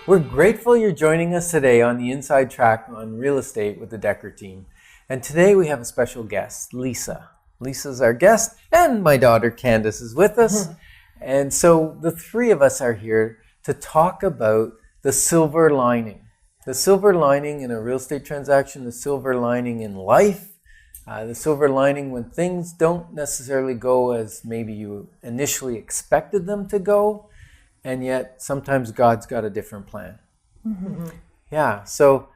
We're grateful you're joining us today on the Inside Track on Real Estate with the Dekker team. And today we have a special guest, Lisa. Lisa's our guest, and my daughter Candice is with us. And so the three of us are here to talk about the silver lining. The silver lining in a real estate transaction, the silver lining in life, the silver lining when things don't necessarily go as maybe you initially expected them to go, and yet sometimes God's got a different plan. Mm-hmm. Yeah, so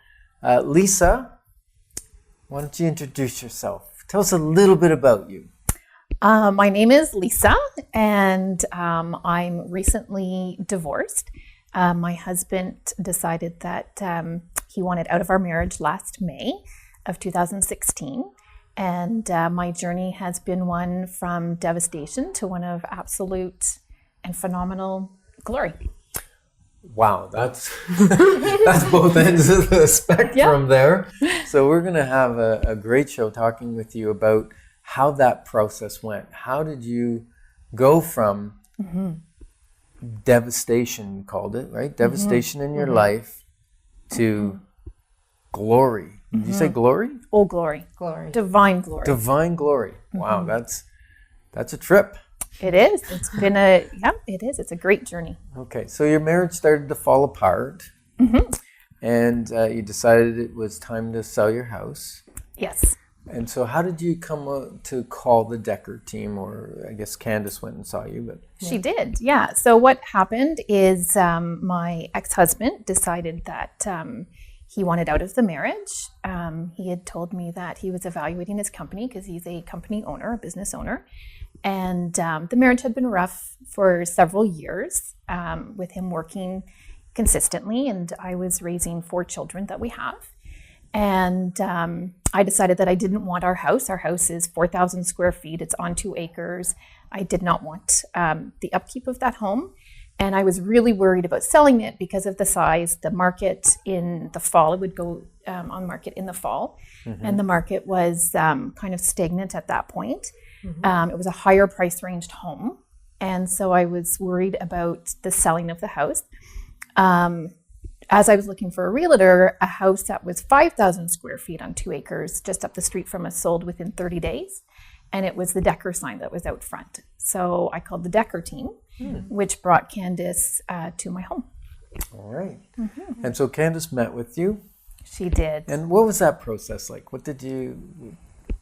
Lisa, why don't you introduce yourself? Tell us a little bit about you. My name is Lisa, and I'm recently divorced. My husband decided that he wanted out of our marriage last May of 2016. And my journey has been one from devastation to one of absolute and phenomenal glory. Wow, that's both ends of the spectrum there. So we're going to have a great show talking with you about how that process went. How did you go from devastation, you called it, right? Devastation in your life to glory. Did you say glory? Oh, glory. Glory. Divine glory. Divine glory. Wow, that's a trip. It is. It's been it is. It's a great journey. Okay, so your marriage started to fall apart, and you decided it was time to sell your house. Yes. And so how did you come to call the Dekker team, or I guess Candice went and saw you? But She did, yeah. So what happened is my ex-husband decided that he wanted out of the marriage. He had told me that he was evaluating his company because he's a company owner, a business owner. And the marriage had been rough for several years with him working consistently. And I was raising 4 children that we have. And I decided that I didn't want our house. Our house is 4,000 square feet. It's on 2 acres. I did not want the upkeep of that home. And I was really worried about selling it because of the size. The market in the fall, it would go on market in the fall. And the market was kind of stagnant at that point. It was a higher price ranged home. And so I was worried about the selling of the house. As I was looking for a realtor, a house that was 5,000 square feet on 2 acres just up the street from us sold within 30 days. And it was the Dekker sign that was out front. So I called the Dekker team, which brought Candice to my home. all right. And so Candice met with you. She did. And what was that process like? What did you...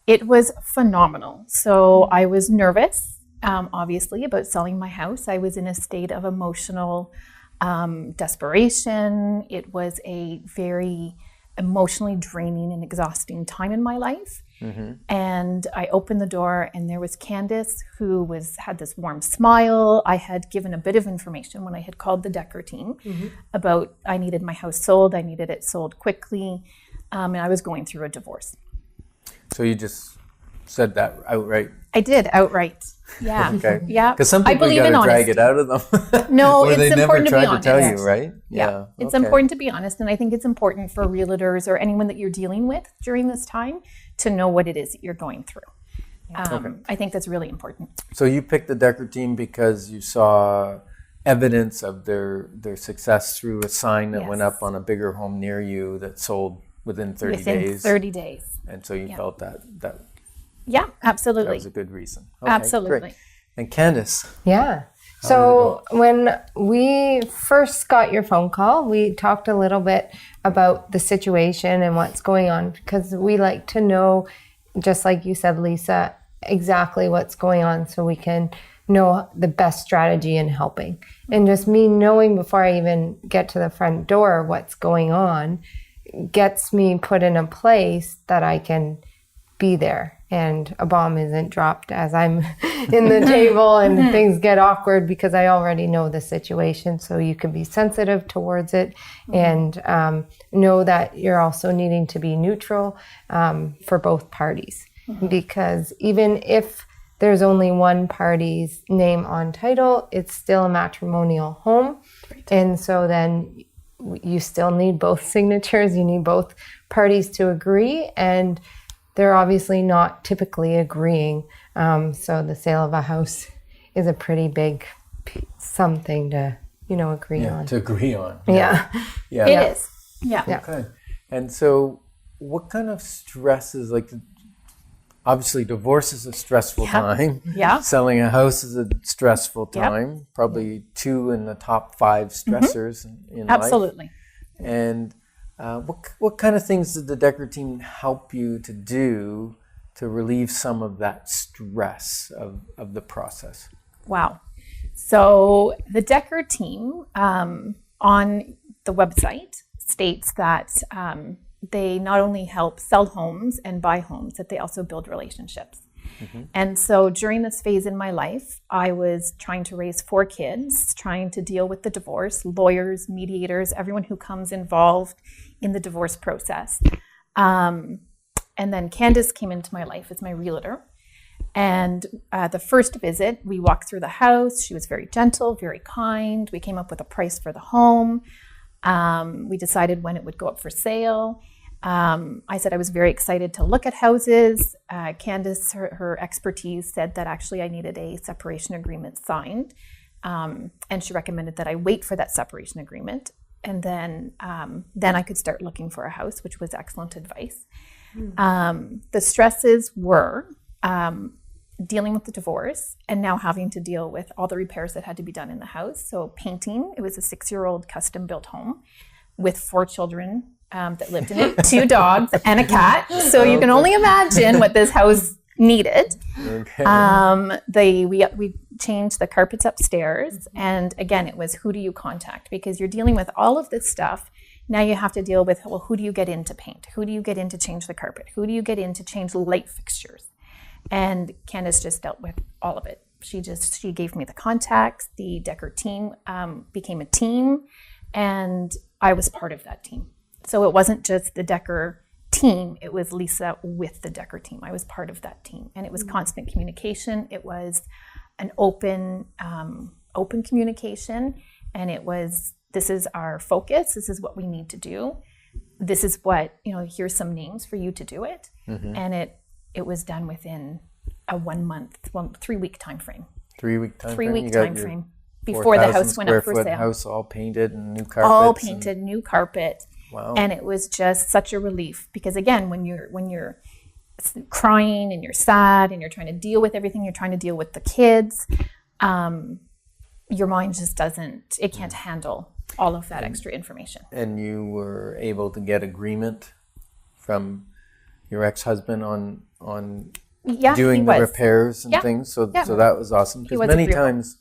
It was phenomenal. So I was nervous, obviously, about selling my house. I was in a state of emotional desperation. It was a very emotionally draining and exhausting time in my life. And I opened the door and there was Candice, who had this warm smile. I had given a bit of information when I had called the Dekker team about I needed my house sold. I needed it sold quickly. And I was going through a divorce. So you just said that outright? I did, outright. Yeah. Okay. Yeah. Because some people got to drag it out of them. No, or it's they important never to be tried honest. to tell you, right? Yeah. It's important to be honest. And I think it's important for realtors or anyone that you're dealing with during this time to know what it is that you're going through. I think that's really important. So you picked the Dekker team because you saw evidence of their success through a sign that went up on a bigger home near you that sold within 30 days. 30 days. And so you felt that Yeah, absolutely. that was a good reason. Okay, Absolutely. Great. And Candice. Yeah. So when we first got your phone call, we talked a little bit about the situation and what's going on, because we like to know, just like you said, Lisa, exactly what's going on so we can know the best strategy in helping. And just me knowing before I even get to the front door what's going on gets me put in a place that I can be there and a bomb isn't dropped as I'm in the table and things get awkward, because I already know the situation. So you can be sensitive towards it and know that you're also needing to be neutral for both parties. Because even if there's only one party's name on title, it's still a matrimonial home. Right. And so then you still need both signatures. You need both parties to agree. And they're obviously not typically agreeing. So the sale of a house is a pretty big something to agree on. To agree on. Yeah. Yeah. It is. Yeah. Okay. And so what kind of stresses, like obviously divorce is a stressful time. Yeah. Selling a house is a stressful Yep. time. Probably 2 in the top 5 stressors in life. Absolutely. And what kind of things did the Dekker team help you to do to relieve some of that stress of the process? Wow. So the Dekker team on the website states that they not only help sell homes and buy homes, that they also build relationships. And so during this phase in my life, I was trying to raise 4 kids, trying to deal with the divorce, lawyers, mediators, everyone who comes involved in the divorce process. And then Candice came into my life as my realtor. And the first visit, we walked through the house. She was very gentle, very kind. We came up with a price for the home. We decided when it would go up for sale. I said I was very excited to look at houses. Candice, her expertise, said that actually I needed a separation agreement signed. And she recommended that I wait for that separation agreement. And then I could start looking for a house, which was excellent advice. The stresses were dealing with the divorce and now having to deal with all the repairs that had to be done in the house. So painting, it was a 6-year-old custom built home with 4 children that lived in it, 2 dogs and a cat. So you can only imagine what this house needed. Okay. We changed the carpets upstairs. And again, it was who do you contact? Because you're dealing with all of this stuff. Now you have to deal with, well, who do you get in to paint? Who do you get in to change the carpet? Who do you get in to change the light fixtures? And Candice just dealt with all of it. She gave me the contacts. The Dekker team became a team, and I was part of that team. So it wasn't just the Dekker team, it was Lisa with the Dekker team. I was part of that team, and it was constant communication. It was an open communication, and it was, this is our focus. This is what we need to do. This is what, here's some names for you to do it. And it was done within a 3-week time frame. 3-week time frame? 3-week time frame before the house went up for sale. House all painted and new carpets. All painted, new carpet. Wow. And it was just such a relief because again, when you're crying and you're sad and you're trying to deal with everything, you're trying to deal with the kids, your mind just can't handle all of that extra information. And you were able to get agreement from your ex-husband on doing the repairs and things. So that was awesome. Because many times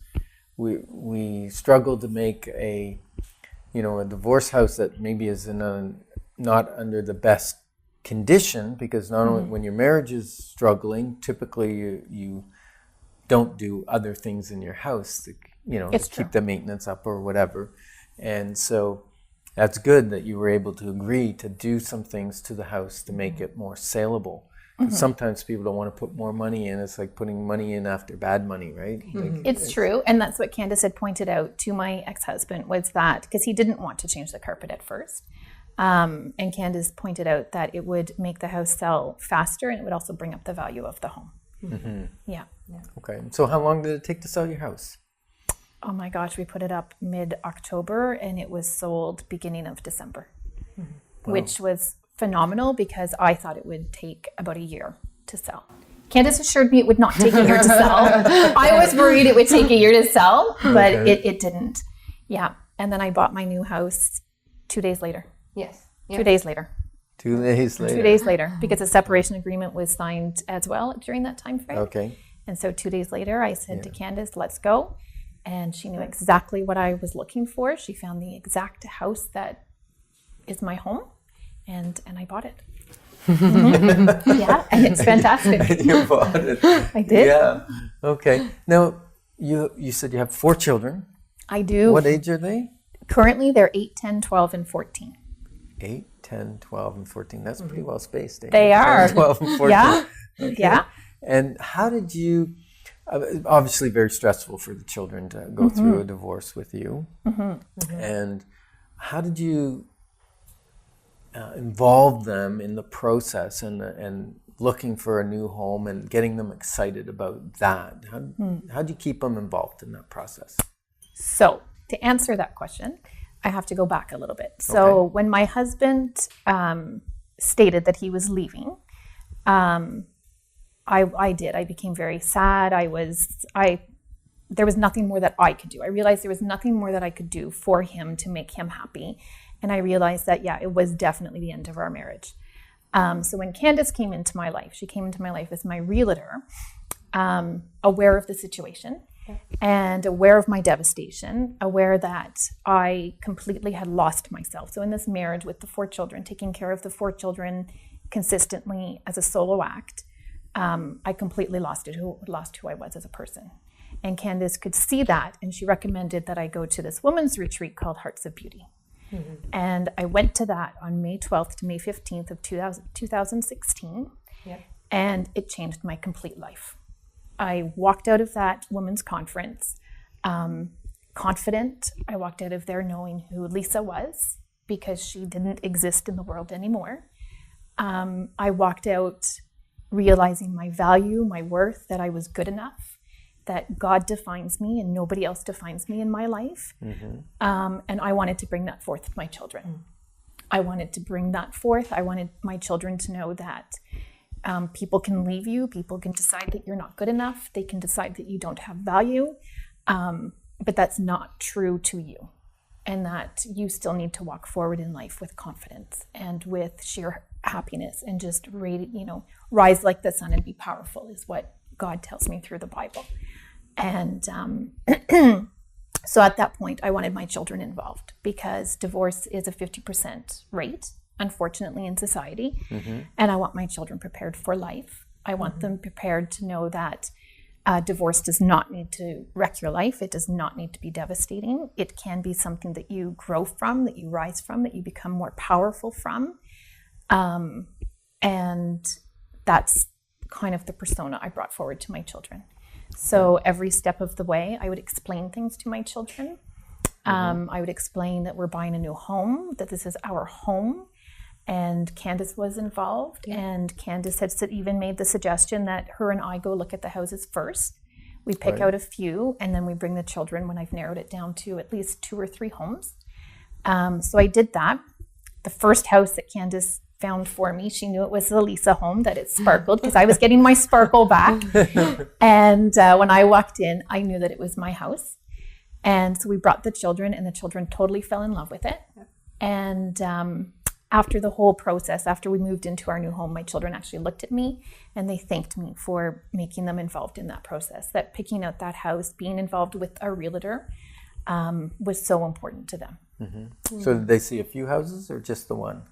we struggle to make a divorce house that maybe is not under the best condition, because not only when your marriage is struggling, typically you don't do other things in your house to keep the maintenance up or whatever. And so that's good that you were able to agree to do some things to the house to make it more saleable. Sometimes people don't want to put more money in. It's like putting money in after bad money, right? It's true. And that's what Candice had pointed out to my ex-husband, was that because he didn't want to change the carpet at first. And Candice pointed out that it would make the house sell faster and it would also bring up the value of the home. Yeah. Okay. So how long did it take to sell your house? Oh my gosh, we put it up mid-October and it was sold beginning of December, which was phenomenal because I thought it would take about a year to sell. Candice assured me it would not take a year to sell. I was worried it would take a year to sell, but it didn't. Yeah. And then I bought my new house 2 days later. Yes. 2 days later. 2 days later. 2 days later, because a separation agreement was signed as well during that time frame. Okay. And so 2 days later, I said to Candice, let's go. And she knew exactly what I was looking for. She found the exact house that is my home, and I bought it. Yeah, and it's fantastic. You bought it. I did. Yeah. Okay. Now, you said you have 4 children. I do. What age are they? Currently, they're 8, 10, 12, and 14. 8, 10, 12, and 14. That's pretty well spaced. Eh? They 10, are. 12, and 14. Yeah. Okay. Yeah. And how did you, obviously very stressful for the children to go through a divorce with you. And how did you involve them in the process and looking for a new home and getting them excited about that? How do you keep them involved in that process? So to answer that question, I have to go back a little bit. So when my husband stated that he was leaving, I did. I became very sad. There was nothing more that I could do. I realized there was nothing more that I could do for him to make him happy. And I realized that, it was definitely the end of our marriage. So when Candice came into my life, she came into my life as my realtor, aware of the situation and aware of my devastation, aware that I completely had lost myself. So in this marriage with the 4 children, taking care of the 4 children consistently as a solo act, I completely lost who I was as a person. And Candice could see that, and she recommended that I go to this women's retreat called Hearts of Beauty. Mm-hmm. And I went to that on May 12th to May 15th of 2016, and it changed my complete life. I walked out of that women's conference confident. I walked out of there knowing who Lisa was, because she didn't exist in the world anymore. I walked out realizing my value, my worth, that I was good enough, that God defines me and nobody else defines me in my life. Mm-hmm. And I wanted to bring that forth with my children. I wanted to bring that forth. I wanted my children to know that people can leave you. People can decide that you're not good enough. They can decide that you don't have value. But that's not true to you. And that you still need to walk forward in life with confidence and with sheer happiness and just rise like the sun and be powerful is what God tells me through the Bible. And so at that point, I wanted my children involved, because divorce is a 50% rate, unfortunately, in society. Mm-hmm. And I want my children prepared for life. I want them prepared to know that divorce does not need to wreck your life. It does not need to be devastating. It can be something that you grow from, that you rise from, that you become more powerful from. And that's kind of the persona I brought forward to my children. So every step of the way, I would explain things to my children. I would explain that we're buying a new home, that this is our home. And Candice was involved. Yeah. And Candice had even made the suggestion that her and I go look at the houses first. We pick out a few, and then we bring the children when I've narrowed it down to at least 2 or 3 homes. So I did that. The first house that Candice found for me, she knew it was the Lisa home, that it sparkled, because I was getting my sparkle back. And when I walked in, I knew that it was my house. And so we brought the children, and the children totally fell in love with it. And after the whole process, after we moved into our new home, my children actually looked at me and they thanked me for making them involved in that process, that picking out that house, being involved with our realtor was so important to them. Mm-hmm. So did they see a few houses or just the one?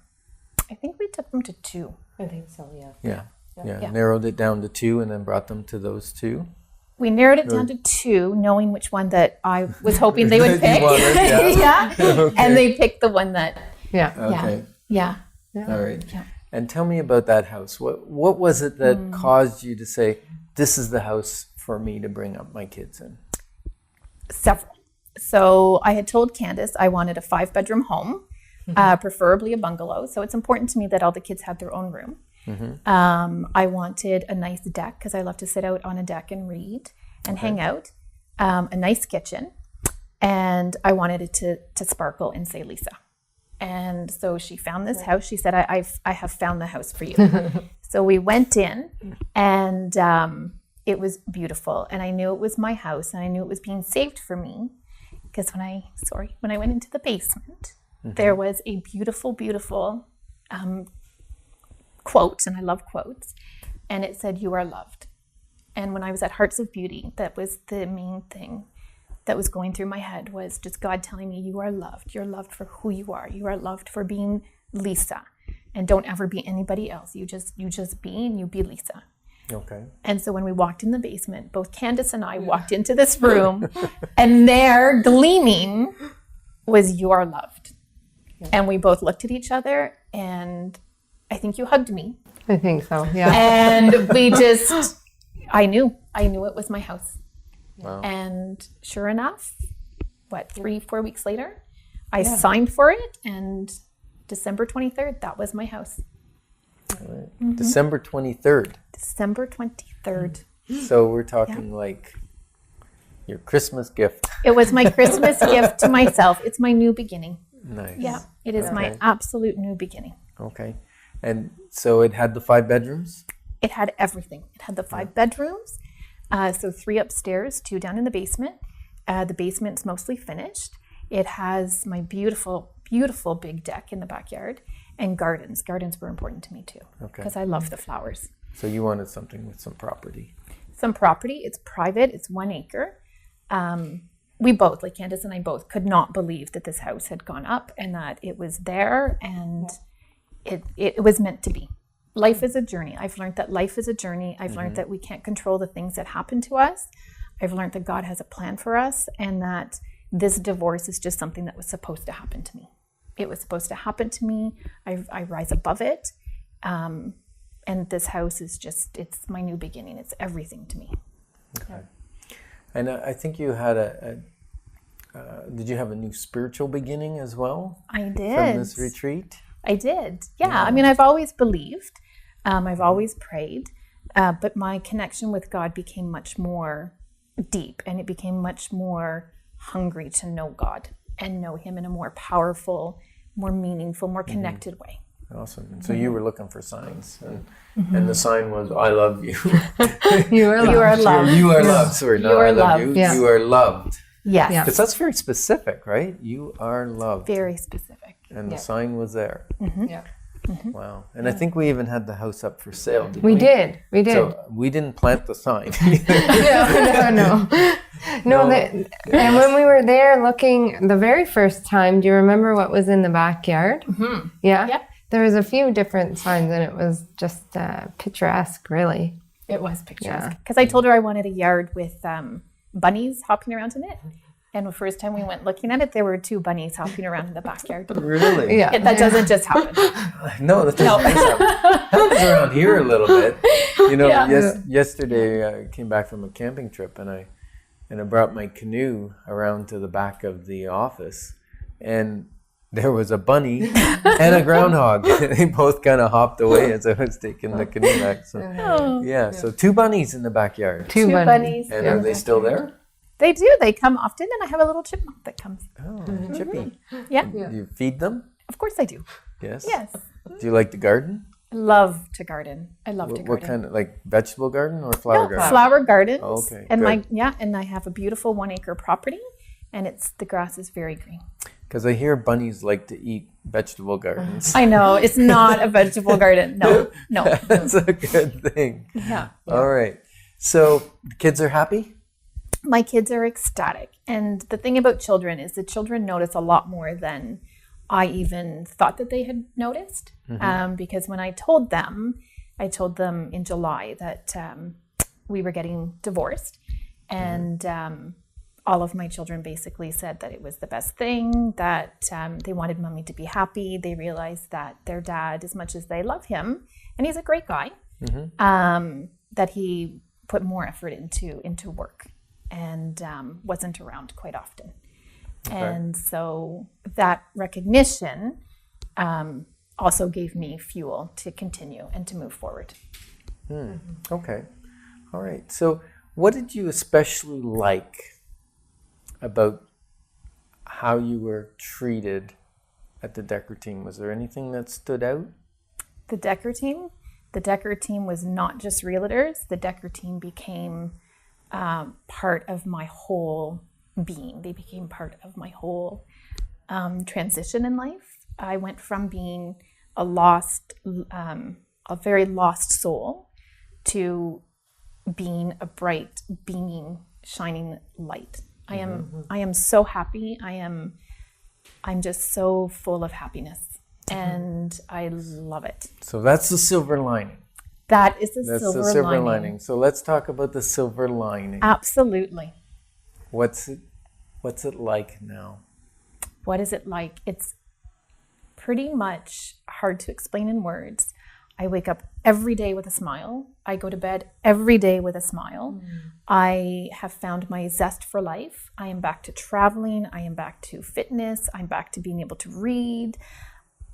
I think we took them to 2. I think so, yeah. Yeah. Narrowed it down to 2 and then brought them to those 2? We narrowed it down to 2, knowing which one that I was hoping they would pick. Okay. And they picked the one that... Okay. Yeah. All right. Yeah. And tell me about that house. What was it that caused you to say, this is the house for me to bring up my kids in? Several. So I had told Candice I wanted a 5-bedroom home, preferably a bungalow. So it's important to me that all the kids have their own room. Mm-hmm. I wanted a nice deck, because I love to sit out on a deck and read and hang out. A nice kitchen. And I wanted it to sparkle and say Lisa. And so she found this house. She said, I have found the house for you. So we went in, and it was beautiful. And I knew it was my house, and I knew it was being saved for me. Because when I went into the basement, there was a beautiful, beautiful quote, and I love quotes. And it said, "You are loved." And when I was at Hearts of Beauty, that was the main thing that was going through my head, was just God telling me, you are loved. You're loved for who you are. You are loved for being Lisa, and don't ever be anybody else. You just be, and you be Lisa. Okay. And so when we walked in the basement, both Candice and I walked into this room, and there, gleaming, was "You are loved." Yeah. And we both looked at each other, and I think you hugged me. I think so, yeah. And we just, I knew it was my house. Wow. And sure enough, 3-4 weeks later, I signed for it, and December 23rd, that was my house. Right. Mm-hmm. December 23rd. December 23rd. So we're talking like your Christmas gift. It was my Christmas gift to myself. It's my new beginning. Nice. Yeah, it is my absolute new beginning. Okay. And so it had the 5 bedrooms? It had everything. It had the 5 bedrooms, so 3 upstairs, 2 down in the basement. The basement's mostly finished. It has my beautiful, beautiful big deck in the backyard and gardens. Gardens were important to me too, because I love the flowers. So you wanted something with some property. Some property. It's private. It's 1 acre. We both, like Candice and I both, could not believe that this house had gone up and that it was there and it was meant to be. Life is a journey. I've learned that life is a journey. I've learned that we can't control the things that happen to us. I've learned that God has a plan for us and that this divorce is just something that was supposed to happen to me. It was supposed to happen to me. I rise above it. And this house is just, it's my new beginning. It's everything to me. Okay. And I think you had did you have a new spiritual beginning as well? I did. From this retreat? I did. Yeah. I mean, I've always believed. I've always prayed. But my connection with God became much more deep, and it became much more hungry to know God and know Him in a more powerful, more meaningful, more connected way. Awesome. And so you were looking for signs, and the sign was, I love you. You are loved. You are loved. Sorry, not I love you. Yeah. You are loved. Yes. Yeah. Because that's very specific, right? You are loved. Very specific. And the sign was there. Yeah. Wow. And I think we even had the house up for sale, didn't we? We did. So we didn't plant the sign. No. And when we were there looking the very first time, do you remember what was in the backyard? Mm-hmm. Yeah? Yep. There was a few different signs, and it was just picturesque, really. It was picturesque. Because I told her I wanted a yard with bunnies hopping around in it. And the first time we went looking at it, there were 2 bunnies hopping around in the backyard. Really? Yeah. That doesn't just happen. No, that doesn't happen. Happens around here a little bit. You know, yesterday I came back from a camping trip, and I brought my canoe around to the back of the office, and there was a bunny and a groundhog. They both kind of hopped away as I was taking the canoe back. So, so 2 bunnies in the backyard. 2 bunnies. And are they still there? They do. They come often, and I have a little chipmunk that comes. Oh, Chippy. Yeah. Do you feed them? Of course I do. Yes. Yes. Do you like to garden? I love to garden. I love to garden. What kind of, like vegetable garden or flower garden? Flower gardens. Oh, okay. And good. and I have a beautiful 1 acre property, and the grass is very green. Because I hear bunnies like to eat vegetable gardens. I know, it's not a vegetable garden. No. That's a good thing. Yeah. All right. So the kids are happy? My kids are ecstatic. And the thing about children is the children notice a lot more than I even thought that they had noticed. Because when I told them in July that we were getting divorced, and all of my children basically said that it was the best thing, that they wanted mommy to be happy. They realized that their dad, as much as they love him, and he's a great guy, that he put more effort into work and wasn't around quite often. Okay. And so that recognition also gave me fuel to continue and to move forward. Okay. All right. So what did you especially like about how you were treated at the Dekker team? Was there anything that stood out? The Dekker team was not just realtors. The Dekker team became part of my whole being. They became part of my whole transition in life. I went from being a very lost soul to being a bright, beaming, shining light. I am so happy. I'm just so full of happiness, and I love it. So that's the silver lining. That's the silver lining. So let's talk about the silver lining. Absolutely. What's it like now? What is it like? It's pretty much hard to explain in words. I wake up every day with a smile. I go to bed every day with a smile. I have found my zest for life. I am back to traveling. I am back to fitness. I'm back to being able to read.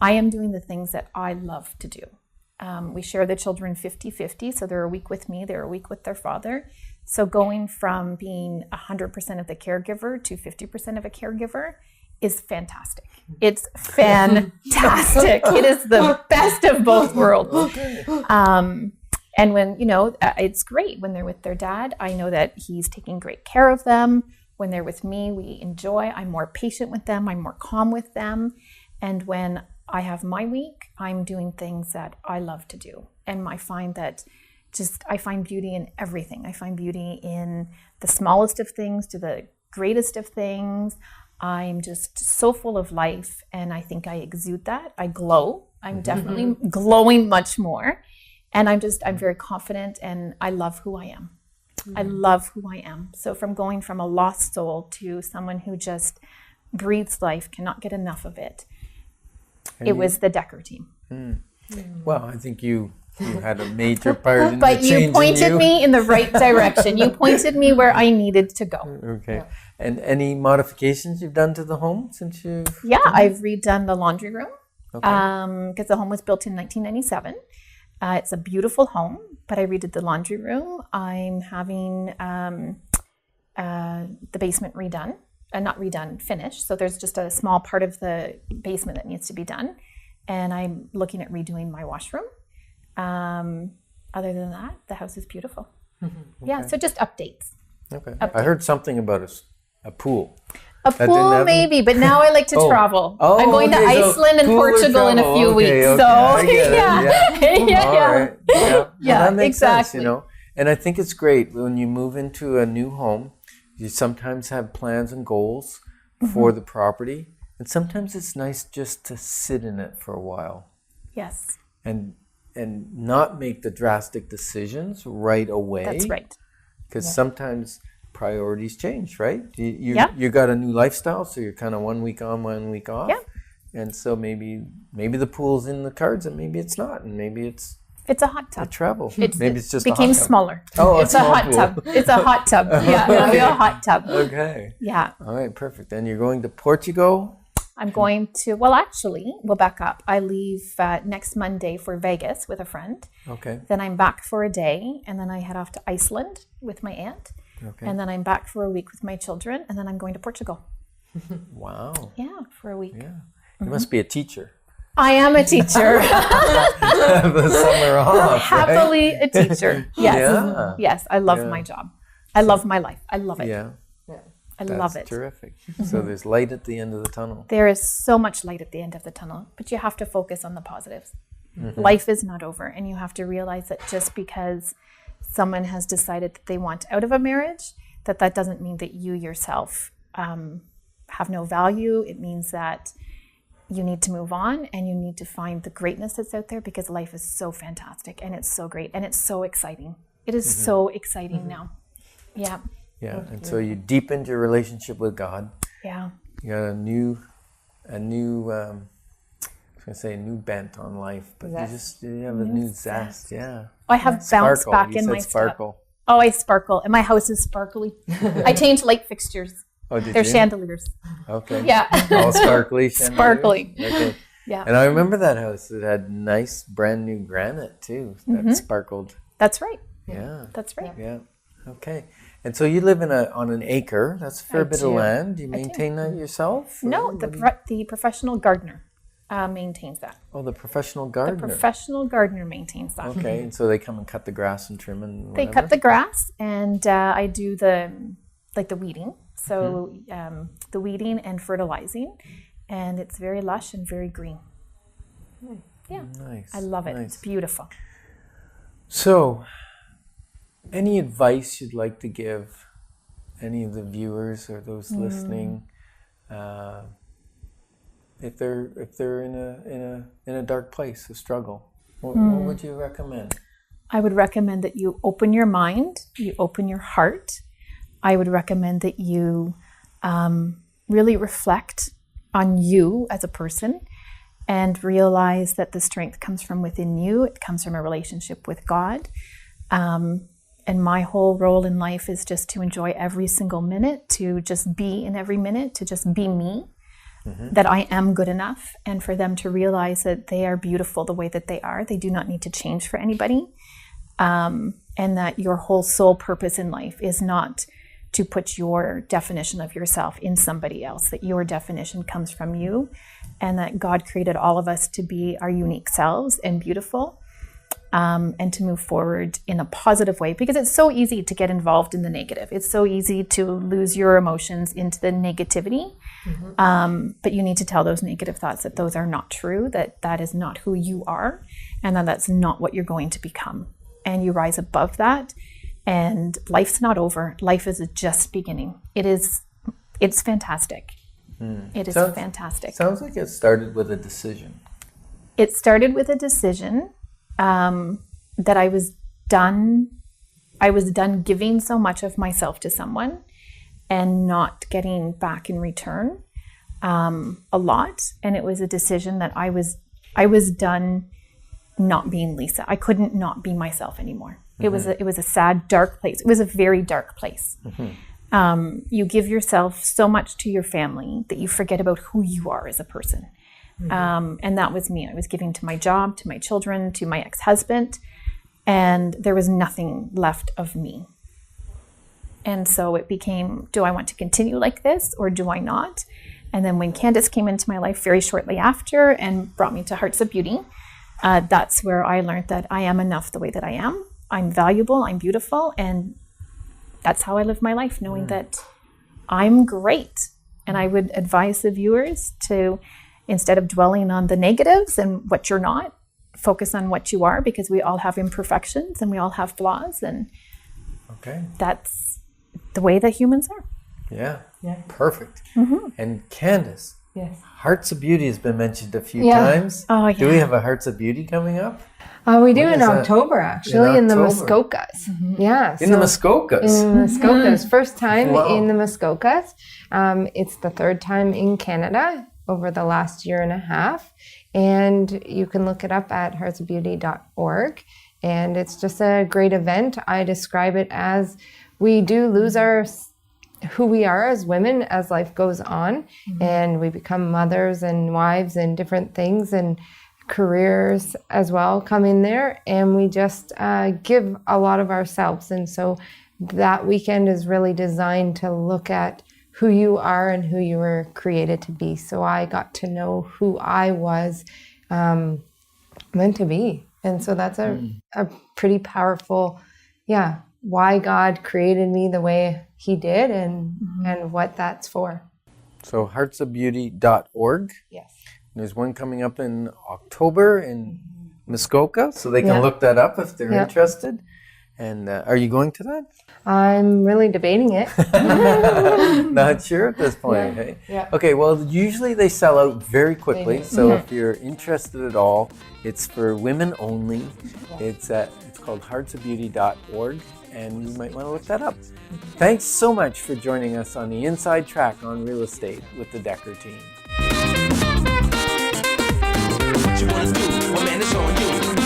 I am doing the things that I love to do. We share the children 50-50, so they're a week with me, they're a week with their father. So going from being 100% of the caregiver to 50% of a caregiver is fantastic. It's fantastic. It is the best of both worlds. And when, it's great when they're with their dad. I know that he's taking great care of them. When they're with me, we enjoy. I'm more patient with them. I'm more calm with them. And when I have my week, I'm doing things that I love to do. And I find that I find beauty in everything. I find beauty in the smallest of things to the greatest of things. I'm just so full of life, and I think I exude that. I glow. I'm definitely glowing much more. And I'm very confident, and I love who I am. I love who I am. So from going from a lost soul to someone who just breathes life, cannot get enough of it, it was the Dekker team. Well, I think you had a major part in but the change you pointed me in the right direction. You pointed me where I needed to go. Okay. Yeah. And any modifications you've done to the home since you've... Yeah, I've redone the laundry room Okay. because the home was built in 1997. It's a beautiful home, but I redid the laundry room. I'm having the basement redone. Not redone, finished. So there's just a small part of the basement that needs to be done. And I'm looking at redoing my washroom. Other than that, the house is beautiful. Okay. Yeah, so just updates. Okay. I heard something about a pool. A pool, maybe, but now I like to travel. I'm going to Iceland and Portugal in a few weeks. Okay, so, I get it. yeah. All right. Yeah, Yeah, well, that makes exactly. sense, And I think it's great when you move into a new home, you sometimes have plans and goals for the property. And sometimes it's nice just to sit in it for a while. Yes. And not make the drastic decisions right away. That's right. Because sometimes priorities change, right? You got a new lifestyle, so you're kind of 1 week on, 1 week off. Yeah. And so maybe the pool's in the cards, and maybe it's not, and maybe it's a hot tub. a travel. It's just became a hot tub. smaller. Oh, it's a hot tub. It's a hot tub. Yeah, it'll be a hot tub. Okay. Yeah. All right, perfect. And you're going to Portugal? I'm going to, actually, we'll back up. I leave next Monday for Vegas with a friend. Okay. Then I'm back for a day, and then I head off to Iceland with my aunt. Okay. And then I'm back for a week with my children, and then I'm going to Portugal. Wow. Yeah, for a week. Yeah. You must be a teacher. I am a teacher. The summer off. Happily a teacher. Yes. Yeah. Yes, I love my job. I love my life. I love it. Yeah. I love it. That's terrific. So there's light at the end of the tunnel. There is so much light at the end of the tunnel, but you have to focus on the positives. Life is not over, and you have to realize that just because someone has decided that they want out of a marriage, that doesn't mean that you yourself have no value. It means that you need to move on, and you need to find the greatness that's out there, because life is so fantastic, and it's so great, and it's so exciting. It is so exciting now. Yeah. Yeah, and so you deepened your relationship with God. Yeah. You got a new I was gonna say a new bent on life, but you have a new zest. Yeah. I have bounced back You in said my sparkle. step. Oh, I sparkle, and my house is sparkly. I changed light fixtures. Oh, did They're you? chandeliers. Okay. Yeah. All sparkly. Chandeliers? Sparkly. Okay. Yeah. And I remember that house. It had nice brand new granite too that sparkled. That's right. Yeah. That's right. Yeah. Okay. And so you live on an acre. That's a fair bit of land. Do you maintain that yourself? No, the professional gardener maintains that. Oh, the professional The gardener. professional gardener maintains that. Okay, and so they come and cut the grass and trim and whatever? They cut the grass, and I do the weeding. So the weeding and fertilizing, and it's very lush and very green. Yeah, Nice. I love it. Nice. It's beautiful. So, any advice you'd like to give any of the viewers or those listening, if they're in a dark place, a struggle? What would you recommend? I would recommend that you open your mind, you open your heart. I would recommend that you really reflect on you as a person and realize that the strength comes from within you. It comes from a relationship with God. And my whole role in life is just to enjoy every single minute, to just be in every minute, to just be me. that I am good enough, and for them to realize that they are beautiful the way that they are. They do not need to change for anybody. And that your whole sole purpose in life is not to put your definition of yourself in somebody else, that your definition comes from you, and that God created all of us to be our unique selves and beautiful, and to move forward in a positive way, because it's so easy to get involved in the negative. It's so easy to lose your emotions into the negativity. But you need to tell those negative thoughts that those are not true, that that is not who you are, and that that's not what you're going to become. And you rise above that, and life's not over. Life is just beginning. It's fantastic. It is fantastic. Sounds like it started with a decision. It started with a decision that I was done giving so much of myself to someone and not getting back in return a lot. And it was a decision that I was done not being Lisa. I couldn't not be myself anymore. It was a sad, dark place. It was a very dark place. You give yourself so much to your family that you forget about who you are as a person. And that was me. I was giving to my job, to my children, to my ex-husband, and there was nothing left of me. And so it became, do I want to continue like this or do I not? And then when Candice came into my life very shortly after and brought me to Hearts of Beauty, that's where I learned that I am enough the way that I am. I'm valuable, I'm beautiful, and that's how I live my life, knowing that I'm great. And I would advise the viewers to, instead of dwelling on the negatives and what you're not, focus on what you are, because we all have imperfections and we all have flaws, and that's the way that humans are. Yeah. Perfect. And Candice, Hearts of Beauty has been mentioned a few times. Oh, yeah. Do we have a Hearts of Beauty coming up? We do in October, actually, in the Muskokas. Yeah. In the Muskokas? In the Muskokas. First time in the Muskokas. It's the third time in Canada over the last year and a half. And you can look it up at heartsofbeauty.org. And it's just a great event. I describe it as we do lose who we are as women as life goes on. And we become mothers and wives and different things, and careers as well come in there, and we just give a lot of ourselves. And so that weekend is really designed to look at who you are and who you were created to be. So I got to know who I was meant to be. And so that's a pretty powerful, why God created me the way he did, and what that's for. So heartsofbeauty.org. Yes. There's one coming up in October in Muskoka, so they can look that up if they're interested. And are you going to that? I'm really debating it. Not sure at this point. Hey? Yeah. Okay, well, usually they sell out very quickly. So if you're interested at all, it's for women only. It's called heartsofbeauty.org, and you might want to look that up. Thanks so much for joining us on the Inside Track on Real Estate with the Dekker team. What you wanna do? Well, man, it's on you.